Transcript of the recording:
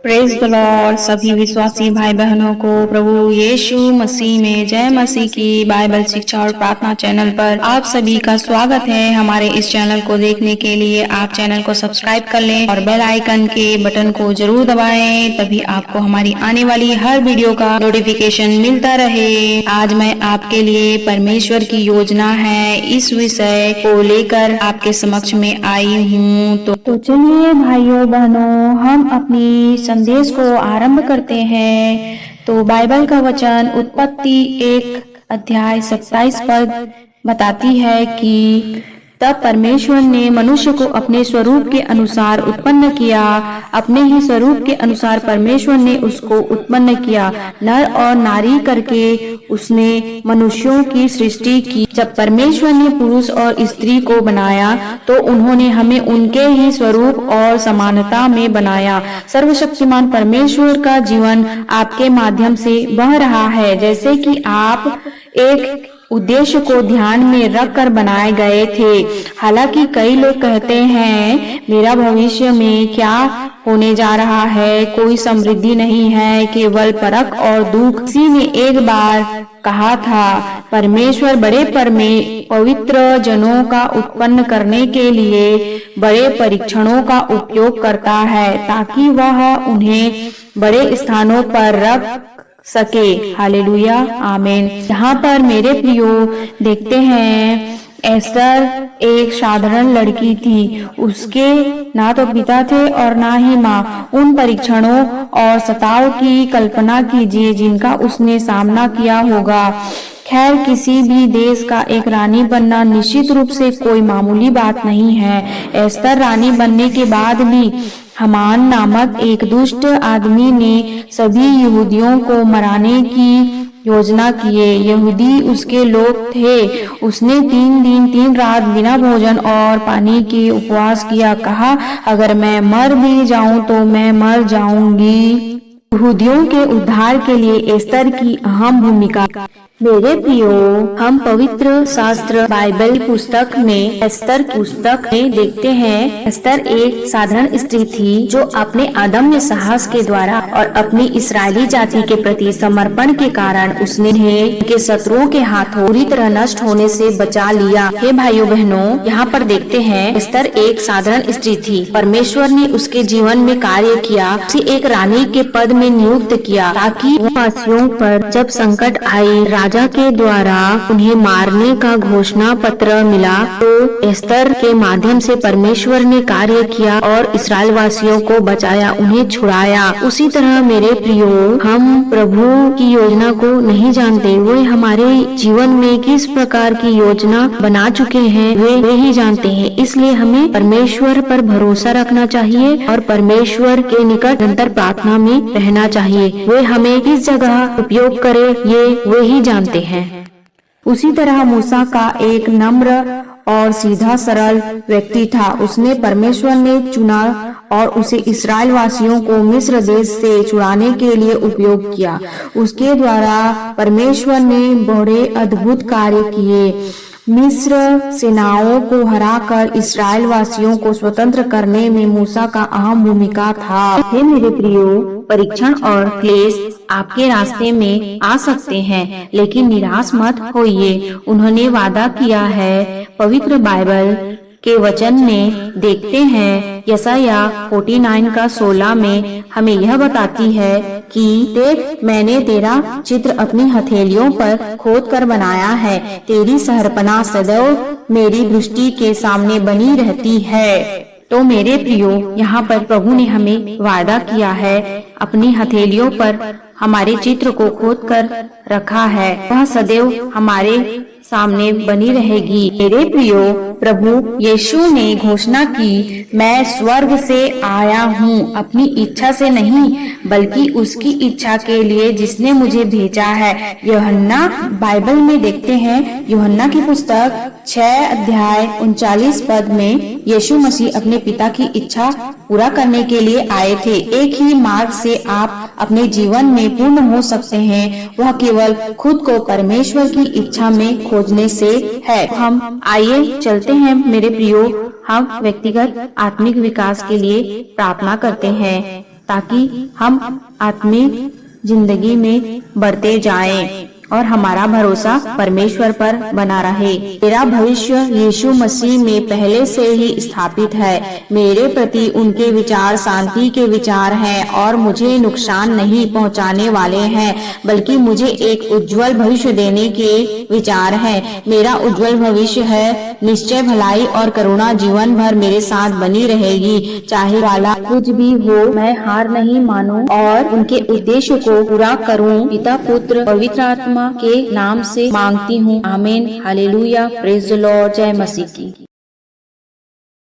Praise the Lord. सभी विश्वासी भाई बहनों को प्रभु यीशु मसीह में जय मसीह की बाइबल शिक्षा और प्रार्थना चैनल पर आप सभी का स्वागत है। हमारे इस चैनल को देखने के लिए आप चैनल को सब्सक्राइब कर लें और बेल आइकन के बटन को जरूर दबाएं, तभी आपको हमारी आने वाली हर वीडियो का नोटिफिकेशन मिलता रहे। आज मैं आपके लिए परमेश्वर की योजना है इस विषय को लेकर आपके समक्ष में आई हूँ। तो चलिए भाइयों बहनों, हम अपनी संदेश को आरंभ करते हैं। तो बाइबल का वचन उत्पत्ति 1 अध्याय 27 पद बताती है कि तब परमेश्वर ने मनुष्य को अपने स्वरूप के अनुसार उत्पन्न किया, अपने ही स्वरूप के अनुसार परमेश्वर ने उसको उत्पन्न किया, नर और नारी करके उसने मनुष्यों की सृष्टि की। जब परमेश्वर ने पुरुष और स्त्री को बनाया तो उन्होंने हमें उनके ही स्वरूप और समानता में बनाया। सर्वशक्तिमान परमेश्वर का जीवन आपके माध्यम से बह रहा है, जैसे कि आप एक उद्देश्य को ध्यान में रखकर बनाए गए थे। हालांकि कई लोग कहते हैं मेरा भविष्य में क्या होने जा रहा है, कोई समृद्धि नहीं है, केवल परख और दुख। किसी ने एक बार कहा था परमेश्वर बड़े पवित्र जनों का उत्पन्न करने के लिए बड़े परीक्षणों का उपयोग करता है ताकि वह उन्हें बड़े स्थानों पर रख सके। हालेलुया, आमीन। यहाँ पर मेरे प्रियो देखते हैं एस्तर एक साधारण लड़की थी। उसके ना तो पिता थे और ना ही माँ। उन परीक्षणों और सताव की कल्पना कीजिए जिनका उसने सामना किया होगा। खैर, किसी भी देश का एक रानी बनना निश्चित रूप से कोई मामूली बात नहीं है। एस्तर रानी बनने के बाद भी हामान नामक एक दुष्ट आदमी ने सभी यहूदियों को मराने की योजना किए। यहूदी उसके लोग थे। उसने 3 दिन 3 रात बिना भोजन और पानी के उपवास किया। कहा, अगर मैं मर भी जाऊं तो मैं मर जाऊंगी। यहूदियों के उद्धार के लिए एस्तर की अहम भूमिका। मेरे प्रियो, हम पवित्र शास्त्र बाइबल पुस्तक में एस्तर पुस्तक में देखते हैं एस्तर एक साधारण स्त्री थी जो अपने अदम्य साहस के द्वारा और अपनी इस्राएली जाति के प्रति समर्पण के कारण उसने उनके शत्रुओं के हाथों पूरी तरह नष्ट होने से बचा लिया। हे भाइयों बहनों, यहाँ पर देखते हैं एस्तर एक साधारण स्त्री थी। परमेश्वर ने उसके जीवन में कार्य किया, उसे एक रानी के पद में नियुक्त किया ताकि वासियों पर जब संकट आई, राजा के द्वारा उन्हें मारने का घोषणा पत्र मिला तो एस्तर के माध्यम से परमेश्वर ने कार्य किया और इस्राएल वासियों को बचाया, उन्हें छुड़ाया। उसी तरह मेरे प्रियो, हम प्रभु की योजना को नहीं जानते। वे हमारे जीवन में किस प्रकार की योजना बना चुके हैं वे ही जानते हैं। इसलिए हमें परमेश्वर पर भरोसा रखना चाहिए और परमेश्वर के निकट निरंतर प्रार्थना में रहना चाहिए। वे हमें किस जगह उपयोग करे ये वे ही जानते हैं। उसी तरह मूसा का एक नम्र और सीधा सरल व्यक्ति था। उसने परमेश्वर ने चुना और उसे इस्राएल वासियों को मिस्र देश से छुड़ाने के लिए उपयोग किया। उसके द्वारा परमेश्वर ने बड़े अद्भुत कार्य किए। मिस्र सेनाओं को हराकर इस्राएल वासियों को स्वतंत्र करने में मूसा का अहम भूमिका था। हे मेरे प्रियो, परीक्षण और क्लेश आपके रास्ते में आ सकते हैं, लेकिन निराश मत होइए। उन्होंने वादा किया है। पवित्र बाइबल के वचन में देखते हैं यशायाह 49:16 में हमें यह बताती है कि देख, मैंने तेरा चित्र अपनी हथेलियों पर खोद कर बनाया है। तेरी शहरपनाह सदैव मेरी दृष्टि के सामने बनी रहती है। तो मेरे प्रियो, यहाँ पर प्रभु ने हमें वादा किया है, अपनी हथेलियों पर हमारे चित्र को खोद कर रखा है। वह सदैव हमारे सामने बनी रहेगी। मेरे प्रियो, प्रभु यीशु ने घोषणा की, मैं स्वर्ग से आया हूँ अपनी इच्छा से नहीं बल्कि उसकी इच्छा के लिए जिसने मुझे भेजा है। यूहन्ना बाइबल में देखते हैं, यूहन्ना की पुस्तक 6 अध्याय 39 में यीशु मसीह अपने पिता की इच्छा पूरा करने के लिए आए थे। एक ही मार्ग से आप अपने जीवन में पूर्ण हो सकते हैं, वह केवल खुद को परमेश्वर की इच्छा में खोजने से है। हम आइए चलते हैं मेरे प्रियो, हम व्यक्तिगत आत्मिक विकास के लिए प्रार्थना करते हैं ताकि हम आत्मिक जिंदगी में बढ़ते जाएं और हमारा भरोसा परमेश्वर पर बना रहे। मेरा भविष्य यीशु मसीह में पहले से ही स्थापित है। मेरे प्रति उनके विचार शांति के विचार हैं और मुझे नुकसान नहीं पहुंचाने वाले हैं, बल्कि मुझे एक उज्जवल भविष्य देने के विचार हैं। मेरा उज्जवल भविष्य है निश्चय भलाई और करुणा जीवन भर मेरे साथ बनी रहेगी। चाहे वाला कुछ भी हो, मैं हार नहीं मानूं और उनके उद्देश्य को पूरा करूं। पिता पुत्र पवित्र आत्मा के नाम से मांगती हूँ, आमीन। Hallelujah, praise the Lord. जय मसीह की।